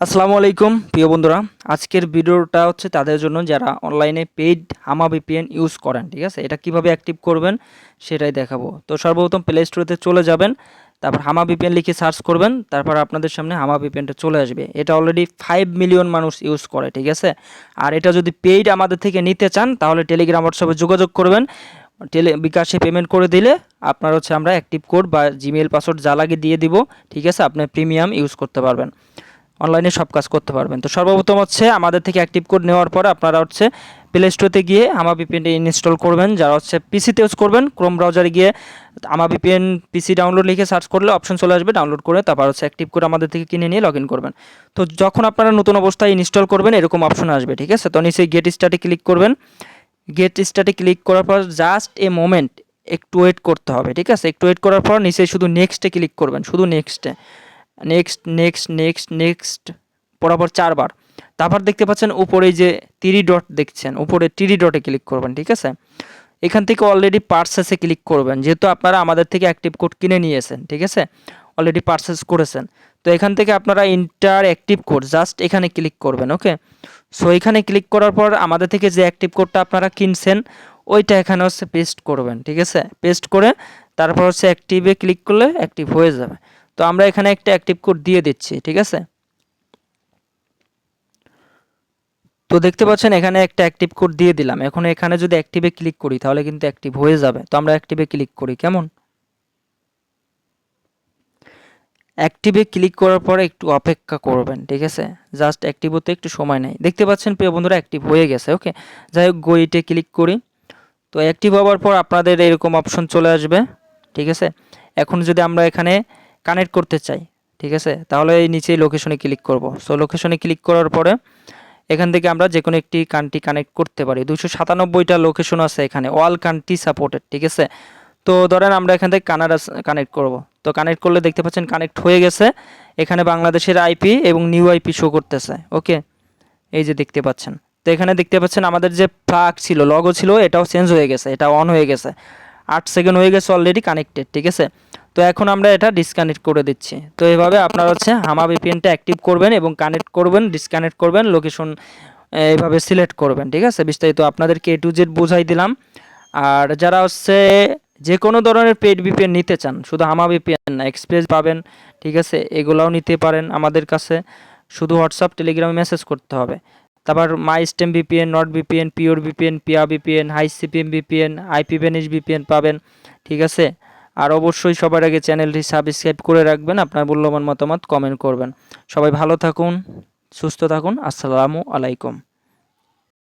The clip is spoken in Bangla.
আসসালামু আলাইকুম প্রিয় বন্ধুরা। আজকের ভিডিওটা হচ্ছে তাদের জন্য যারা অনলাইনে পেইড হামা ভিপিএন ইউজ করেন। ঠিক আছে, এটা কিভাবে অ্যাক্টিভ করবেন সেটাই দেখাবো। তো সর্বপ্রথম প্লে স্টোরেতে চলে যাবেন, তারপর হামা ভিপিএন লিখে সার্চ করবেন, তারপর আপনাদের সামনে হামা ভিপিএনটা চলে আসবে। এটা অলরেডি 5 মিলিয়ন মানুষ ইউজ করে। ঠিক আছে, আর এটা যদি পেইড আমাদের থেকে নিতে চান তাহলে টেলিগ্রাম হোয়াটসঅ্যাপে যোগাযোগ করবেন। বিকাশে পেমেন্ট করে দিলে আপনার হচ্ছে আমরা অ্যাক্টিভ কোড বা জিমেইল পাসওয়ার্ড যা লাগে দিয়ে দিব। ঠিক আছে, আপনি প্রিমিয়াম ইউজ করতে পারবেন, অনলাইনে সব কাজ করতে পারবেন। তো সর্বপ্রথম হচ্ছে আমাদের থেকে অ্যাক্টিভ কোড নেওয়ার পর আপনারা হচ্ছে প্লে স্টোরে গিয়ে আমা ভিপিএনটি ইনস্টল করবেন। যারা হচ্ছে পিসিতে ইউজ করবেন ক্রোম ব্রাউজারে গিয়ে আমা ভিপিএন পিসি ডাউনলোড লিখে সার্চ করলে অপশন চলে আসবে, ডাউনলোড করে তারপর হচ্ছে অ্যাক্টিভ কোড আমাদের থেকে কিনে নিয়ে লগ ইন করবেন। তো যখন আপনারা নতুন অবস্থায় ইনস্টল করবেন এরকম অপশন আসবে। ঠিক আছে, তো নিচে গেট স্টার্টে ক্লিক করবেন। গেট স্টার্টে ক্লিক করার পর জাস্ট এ মোমেন্ট, একটু ওয়েট করতে হবে। ঠিক আছে, একটু ওয়েট করার পর নিচে শুধু নেক্সটে ক্লিক করবেন, শুধু নেক্সটে, নেক্সট নেক্সট নেক্সট নেক্সট বরাবর 4 বার। তারপর দেখতে পাচ্ছেন উপরে যে 3 ডট দেখছেন, উপরে 3 ডটে ক্লিক করবেন। ঠিক আছে, এখান থেকে অলরেডি পারচেসে ক্লিক করবেন, যেহেতু আপনারা আমাদের থেকে অ্যাক্টিভ কোড কিনে নিয়েছেন। ঠিক আছে, অলরেডি পারচেস করেছেন। তো এখান থেকে আপনারা ইন্টার অ্যাক্টিভ কোড জাস্ট এখানে ক্লিক করবেন। ওকে, সো এখানে ক্লিক করার পর আমাদের থেকে যে অ্যাক্টিভ কোডটা আপনারা কিনছেন ওইটা এখানে হচ্ছে পেস্ট করবেন। ঠিক আছে, পেস্ট করে তারপর হচ্ছে অ্যাক্টিভে ক্লিক করলে অ্যাক্টিভ হয়ে যাবে। তো আমরা এখানে একটা অ্যাক্টিভ কোড দিয়ে দিচ্ছি। ঠিক আছে, তো দেখতে পাচ্ছেন এখানে একটা অ্যাক্টিভ কোড দিয়ে দিলাম। এখন এখানে যদি অ্যাক্টিভে ক্লিক করি তাহলে কিন্তু অ্যাক্টিভ হয়ে যাবে। তো আমরা অ্যাক্টিভে ক্লিক করি, কেমন? অ্যাক্টিভে ক্লিক করার পরে একটু অপেক্ষা করবেন। ঠিক আছে, জাস্ট অ্যাক্টিভ হতে একটু সময় নেয়। দেখতে পাচ্ছেন প্রিয় বন্ধুরা অ্যাক্টিভ হয়ে গেছে। ওকে, যাই হোক গোইটে ক্লিক করি। তো অ্যাক্টিভ হওয়ার পর আপনাদের এরকম অপশন চলে আসবে। ঠিক আছে, এখন যদি আমরা এখানে কানেক্ট করতে চাই, ঠিক আছে, তাহলে এই নিচে লোকেশনে ক্লিক করব। সো লোকেশনে ক্লিক করার পরে এখান থেকে আমরা যে কোনো একটি কান্ট্রি কানেক্ট করতে পারি। 297টা লোকেশন আছে এখানে, অল কান্ট্রি সাপোর্টেড। ঠিক আছে, তো ধরেন আমরা এখান থেকে কানাডা কানেক্ট করব। তো কানেক্ট করলে দেখতে পাচ্ছেন কানেক্ট হয়ে গেছে। এখানে বাংলাদেশের আইপি এবং নিউ আইপি শো করতেছে। ওকে, এই যে দেখতে পাচ্ছেন। তো এখানে দেখতে পাচ্ছেন আমাদের যে প্লাগ ছিল, লগো ছিল, এটাও চেঞ্জ হয়ে গেছে, এটা অন হয়ে গেছে। 8 সেকেন্ড হয়ে গেছে অলরেডি কানেক্টেড। ঠিক আছে, তো এখন আমরা এটা ডিসকানেক্ট করে দিচ্ছি। তো এভাবে আপনারা হচ্ছে হামা ভিপিএনটা অ্যাক্টিভ করবেন এবং কানেক্ট করবেন, ডিসকানেক্ট করবেন, লোকেশন এইভাবে সিলেক্ট করবেন। ঠিক আছে, বিস্তারিত আপনাদেরকে A to Z বোঝাই দিলাম। আর যারা হচ্ছে যে কোনো ধরনের পেড ভিপিএন নিতে চান, শুধু হামা ভিপিএন না, এক্সপ্রেস পাবেন। ঠিক আছে, এগুলাও নিতে পারেন আমাদের কাছে। শুধু হোয়াটসঅ্যাপ টেলিগ্রামে মেসেজ করতে হবে। তারপর মাই স্টেম VPN, Nord VPN, pure VPN, PIA VPN, হাই সিপিএম ভিপিএন, আইপি ভ্যানিশ ভিপিএন পাবেন। ঠিক আছে, আর অবশ্যই সবার আগে চ্যানেলটি সাবস্ক্রাইব করে রাখবেন। আপনার মূল্যবান মতামত কমেন্ট করবেন। সবাই ভালো থাকুন, সুস্থ থাকুন। আসসালামু আলাইকুম।